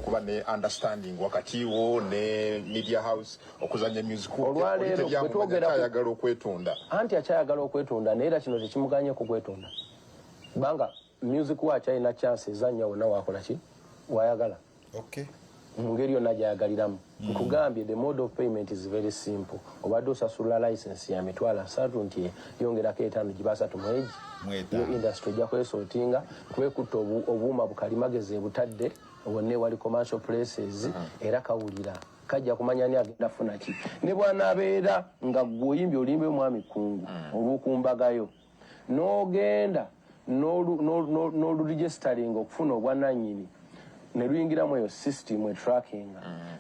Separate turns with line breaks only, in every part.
Kuba ne understanding wakati wo ne media house okuzanya music
olwaleero
ayagala okwetunda
anti akyayagala okwetunda neera kino tekimuganye ku kwetunda kubanga music wacho alina chance ezanya wonna wakola ki wayagala mu ngeri yonna gyayagaliramu nkugambye the mode of payment is very simple obadde osasula license ya mitwalo 3 nti yongerako 5 gibasatu mwegi yo industry ejja kwesotinga kwekutta obuuma bukalimagezi ebutadde wonne wali commercial places era kawulira kajja kumanya ni agenda funa ki ne bw'anaabeera nga gwoyimbye olimbe omwami kungu olukumbagayo n'ogenda n'oluregistering okufuna obwannannyini ne luyingiramu eyo system tracking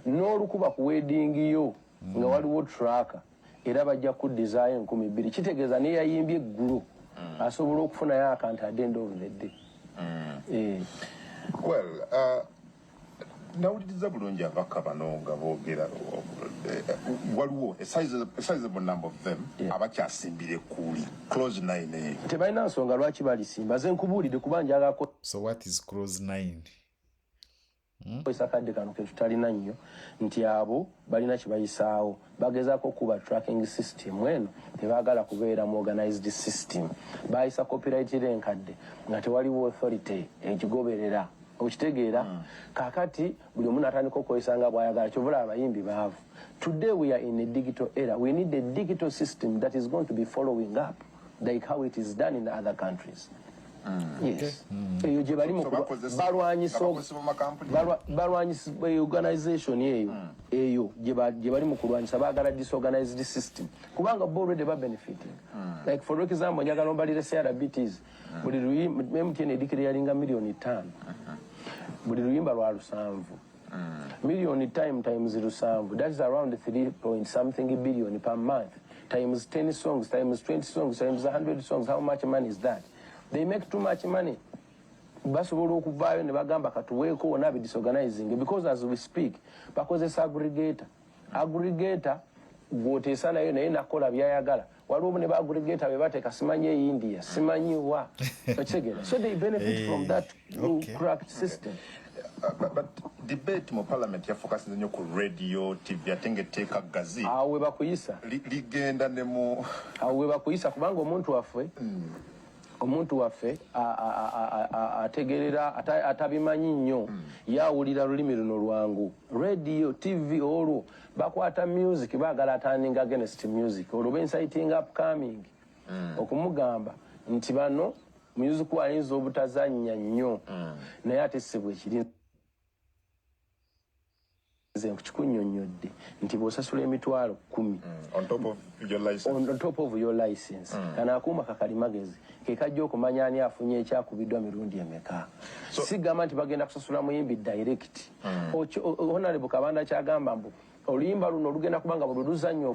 n'olukuba ku wedding yo nga waliwo tracker era bajja kudizaayo 2,000 kitegeeza ne yayimbye eggulu asobola okufunayo akantu at the end of the day.
Well, nawuliriza bulungi abaka bano nga boogera waliwo a sizable number of them abakyasimbire kuli close 9
tebalina nsonga lwaki balisimba ze nkubuulidde kuba njagako.
So what is close 9?
Isakadde kano ke tutalina nnyo nti abo balina kibayisaawo bagezaako kuba tracking system eno tebaagala kubeera mu organized system bayisa copyright enkadde nga tewaliwo authority ekigoberera okitegeera kakati buli omuntu atandika okukozesa nga bw'ayagala kyobula abayimbi baavu. Today we are in a digital era. We need a digital system that is going to be following up like how it is done in other countries. Yes. Eyo gye bali mu balwanyisa organization eyo gye bali mu kulwanyisa baagala disorganized system kubanga bo already ba benefiting. Like for example njagala ombalire CRBTs buli luyimba MTN edikire yalinga million 5 buli luyimba lwa 7 million times 7 that is around 3 point something billion per month times 10 songs times 20 songs times 100 songs. How much money is that? They make too much money. Basobola okuvaayo ne bagamba katuweeko wona be disorganizing because as we speak bakozesa aggregator gwoteesa nayo naye nakola byayagala waliwo ne ba-aggregator be bateeka simanyi India simanyi wa okitegeera so they benefit from that cracked system.
But debate mu parliament yafocusinze nnyo ku radio TV atengeteeka gazi
awo we bakuyisa
ligenda ne mu
awo we bakuyisa kubanga omuntu waffe ategerera atabimanyi nnyo yawulira lulimi luno lwangu radio TV olwo bakwata music baagala atandinga against music olwo bensiting upcoming okumugamba nti bano music ayinza obutazannya nnyo naye ate si bwe kiri kukikunnyonnyodde nti bw'osasula emitwalo 10
on
top of your license kana akuuma kakalimagezi kekajja okumanya ani afunye ekyakubiddwa mirundi emeka sigamba nti bagenda kusasula muyimbi direct honorable Kabanda kyagamba mbu oluyimba luno olugenda kubanga buli luzannya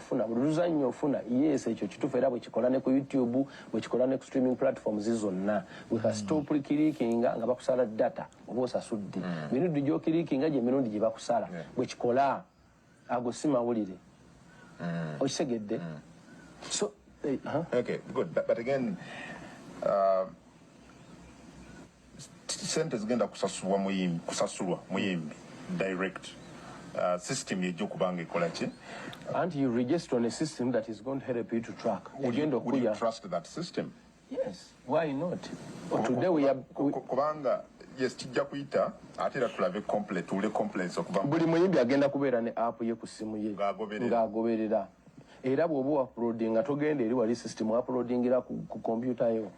ofuna yes ekyo kituufu era bwe kikola ne ku YouTube bwe kikola ne ku streaming platforms zonna we can stop kilikinga nga bakusala data oba osasudde mirundi gy'okilikinga gye mirundi gye bakusala bwe kikola ago si mawulire okisegedde so
okay good but again sente zigenda kusasulwa muyimbi direct system yejjo kubanga ekola ki
and you register on a system that is going to help you to track.
Would you trust that system?
Yes, why not? Today we are
kubanga yes kijja kuyita ate era tulave complaints okuvanga
buli muyimbi agenda kubeera ne app ye ku simu ye ng'agoberera era bw'oba uploadinga togenda eri wali system uploadingira ku computer yo.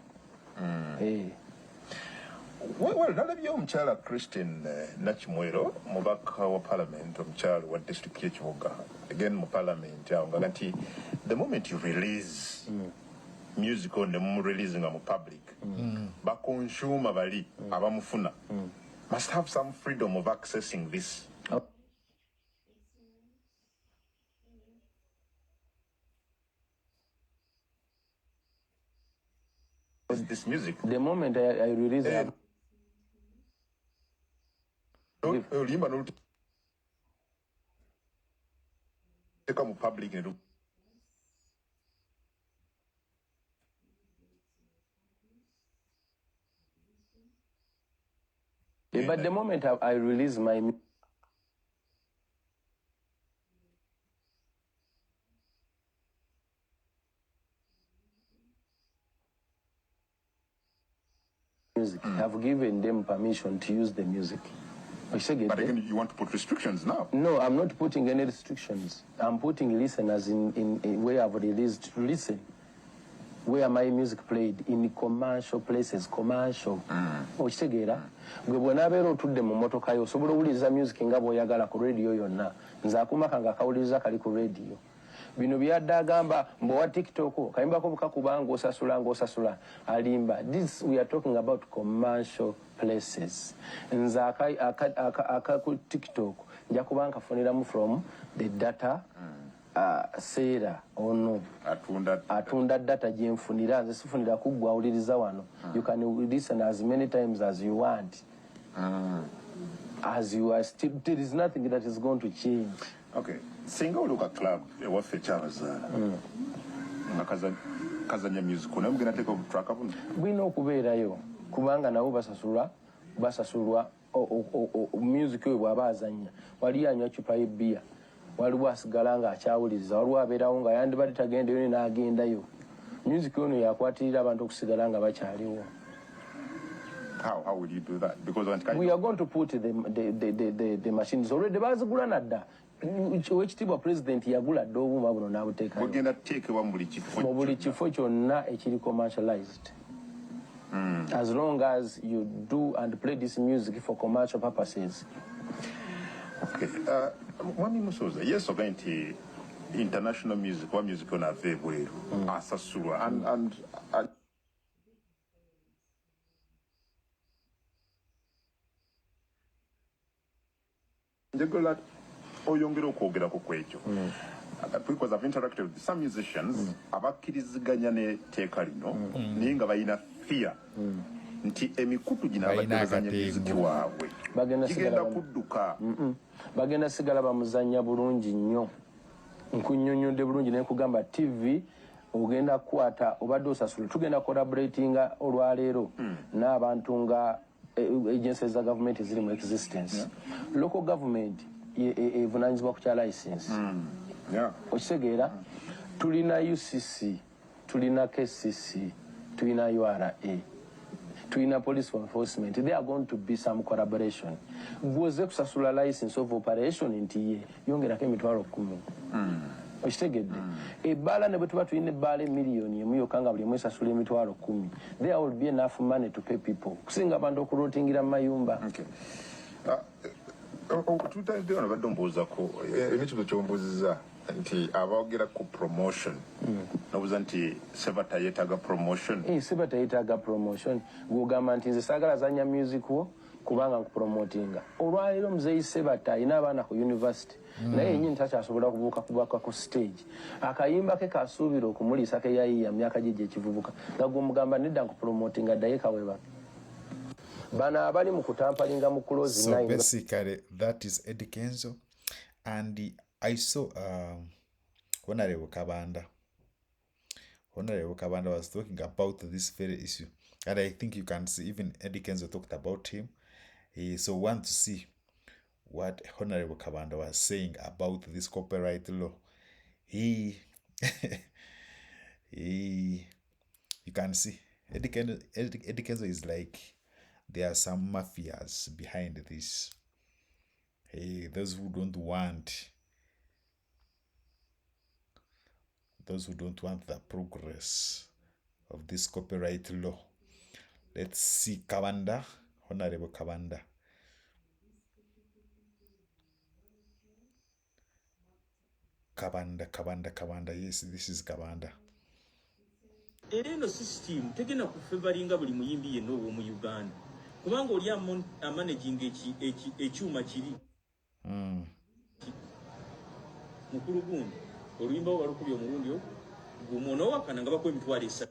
Well, nalabye omukyala Christine Nakimwero mubaka wa parliament omukyala wa district y'Ekibuga again mu parliament awo nga nti the moment you release music on the releasing mu public ba consumer bali abamufuna must have some freedom of accessing this. This music
the moment I release
olimba no teka mu public ne
but the moment I release my music have given them permission to use the music.
But again, you want to put restrictions now?
No, I'm not putting any restrictions. I'm putting listeners in where I've released to listen. Where my music played in commercial places, commercial. Okitegeera gwe bw'onabeera otudde mu mmotoka yo osobola owuliriza music nga bw'oyagala ku radio yonna nze akumaka nga akawuliriza kali ku radio. Bino byadde agamba mbowa TikTok kayimbako bukakuba ng'osasula alimba. This we are talking about commercial places. Nze aka ku TikTok nja kuba nkafuniramu from the data seera ono atunda data gyenfunira nze sifunira kuggwa awuliriza wano. You can listen as many times as you want. As you are still, there is nothing that is going to change.
Okay. Singa oluka club ewaffe kyabazaala nga kazanya music naye mugenda teeka obutrack buno
bulina okubeerayo kubanga nabo basasulwa music oyo bw'aba azanya wali anywa cupa y'ebbiya waliwo asigala nga akyawuliriza waliwo abeerawo nga yandibadde tagendeyo ne n'agendayo music ono yakwatirira abantu okusigala nga bakyaliwo.
How will you do that? Because
we are going to put the machines already bazigula nadda. Wekitibwa president yagula dda obuuma buno n'abuteekayo
bugenda teekebwa mu
buli kifo kyonna ekiri commercialized. As long as you do and play this music for commercial purposes.
Okay. Mwami Musoza, yes oga nti international music wa music ono ava ebweru asasulwa and njagala oyongera okwogerako kwekyo because I've interacted with some musicians abakkiriziganya n'etteeka lino naye nga balina fear nti emikutu gino abadde muziki waabwe gigenda kudduka
bagenda sigala bamuzanya bulungi nnyo nkunnyonnyodde bulungi naye kugamba TV ogenda kukwata obadde osasula tugenda collaboratinga olwaleero n'abantu nga agencies za government ziri mu existence. Local government evunanyizibwa ku kya license okitegeera tulina UCC tulina KCC tulina URA tulina police enforcement. There are going to be some collaboration. Gwoze kusasula license of operation nti ye yongerako emitwalo 10 okitegedde ebbaala ne bwe tuba tulina ebbaala emiliyoni emu yokka nga buli emu esasula emitwalo 10 there will be enough money to pay people kusinga abantu okulootingira mu mayumba.
tutadde ono badde ombuuzako ekibuzo kyombuuziza nti abaogera ku promotion nobuuza nti sebata yeetaaga promotion.
Sebata yeetaaga promotion gwogamba nti nze saagala zanya music wo kubanga nkupromotinga olwaleero muzeeyi Sebata alina abaana ku university naye yennyini takyasobola kubuuka ku stage akayimba ke kasuubira okumuliisa ke yayiya myaka gye gyekivubuka nga gwomugamba nedda nkupromotinga addaye kaweba bano abali mu kutampalinga mu close 9.
So basically that is Eddy Kenzo and I saw Honorable Kabanda was talking about this very issue and I think you can see even Eddy Kenzo talked about him. So want to see what Honorable Kabanda was saying about this copyright law. You can see Eddy Kenzo is like there are some mafias behind this. Those who don't want the progress of this copyright law. Let's see Kabanda, Honorable Kabanda. Kabanda. Yes, this is Kabanda.
Eno system tegena kufevaringa buli muyimbi yenno mu Uganda. Kubanga oli managing ekyuma kiri. Mukulu gundi oluyimba walukubye omulundi gumono wakana nga bakwe emitwalo 3.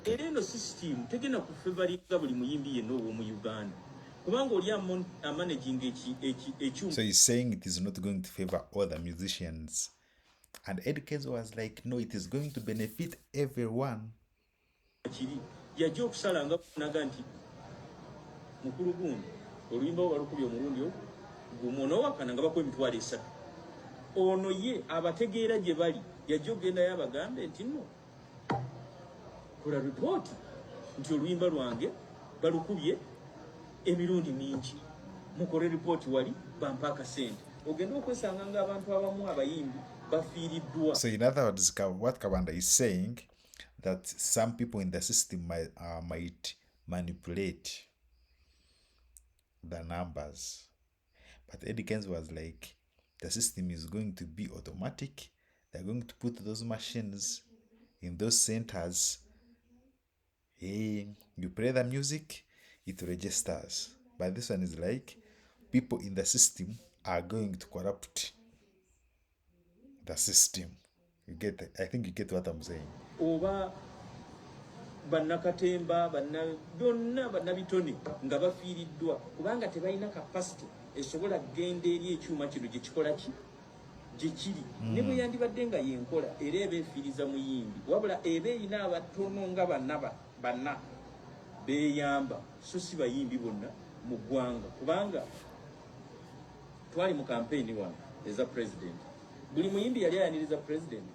Eno system tegena kufevaringa buli muyimbi yenno mu Uganda. Kubanga oli managing ekyuma.
So he's saying it is not going to favor all the musicians. And Eddy Kenzo was like, no, it is going to benefit everyone.
Yajja okusala nga naga nti mukulu gundi oluyimba walukubye omulundi gumono wakana nga bakwe emitwalo 3. Ono ye abategeera gye bali yajja okugenda yabagambe nti no kola report nti oluyimba lwange balukubye emirundi mingi mukole report wali bampa akasente ogenda okwesanga nga abantu abamu abayimbi bafiiriddwa.
So in other words, what Kabanda is saying, that some people in the system might manipulate the numbers. But Eddy Kenzo was like, the system is going to be automatic. They're going to put those machines in those centers. Hey, you play the music, it registers. But this one is like, people in the system are going to corrupt the system. You get it? I think you get what I'm saying.
Oba bannakatemba byonna bannabitone nga bafiiriddwa kubanga tebalina capacity esobola kugenda eri ekyuma kino gye kikola ki gye kiri ne bwe yandibadde nga yenkola era eba efiiriza muyimbi wabula eba erina abatono nga banna beeyamba so si bayimbi bonna mu ggwanga kubanga twali mu campaign wano eza president buli muyimbi yali ayaniriza president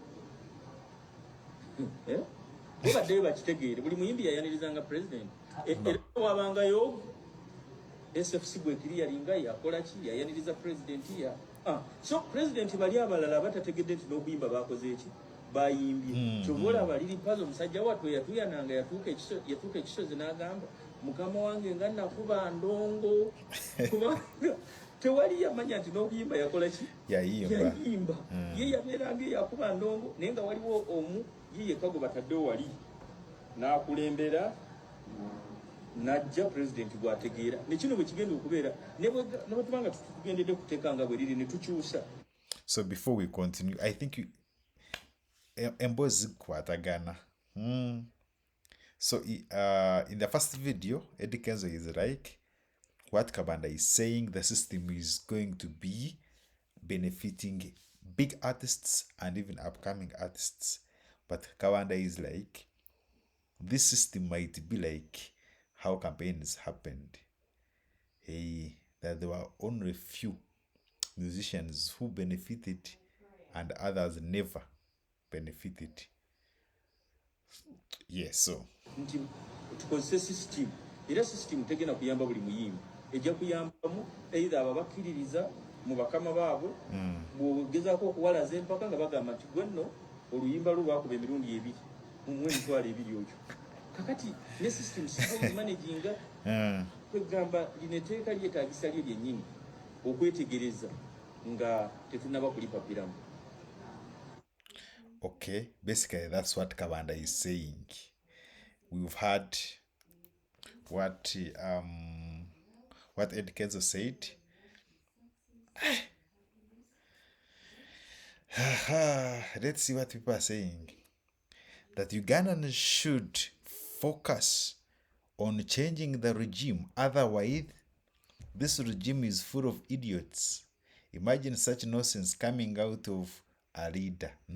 baddeyo bakitegeere buli muyimbi yayanirizanga president era wabangayo SFC bwekiri yalinga yakola ki yayaniriza president ya so president bali abalala batategedde nti n'okuyimba bakoze eki bayimbye kyobola baliri mpazo omusajja watwe yatuyananga yatuuka ekisozi n'agamba mukama wange nga nakuba ndongo kubanga tewali yamanya nti n'okuyimba yakola ki yayimba ye yabeeranga yakuba ndongo naye nga waliwo omu yiye kago bataddewo wali n'akulembera najja president gwategeera nekino bwe kigenda okubeera ne bwe tubanga tugendedde kuteeka nga bwe liri ne tukyusa.
So before we continue, I think embozi kwatagana. So in the first video, Eddy Kenzo is like, what Kabanda is saying, the system is going to be benefiting big artists and even upcoming artists. But Kabanda is like, this system might be like how campaigns happened. That there were only few musicians who benefited and others never benefited. Yes, so.
Tukozese system. Era system tegena kuyamba buli muyimbi. Ejja kuyambamu either ababakkiririza mu bakama baabwe bw'ogezaako okuwalaza empaka nga bagamba nti gwe nno oluyimba lwo lwakuba emirundi ebiri mu emitwalo ebiri okyo kakati ne system managinga kwegamba lino etteeka lyetaagisa lyo lyennyini okwetegereza nga tetunaba kulipa piramu.
Okay, basically that's what Kabanda is saying. We've heard what Eddy Kenzo said. Let's see what people are saying. That Ugandans should focus on changing the regime. Otherwise, this regime is full of idiots. Imagine such nonsense coming out of a leader.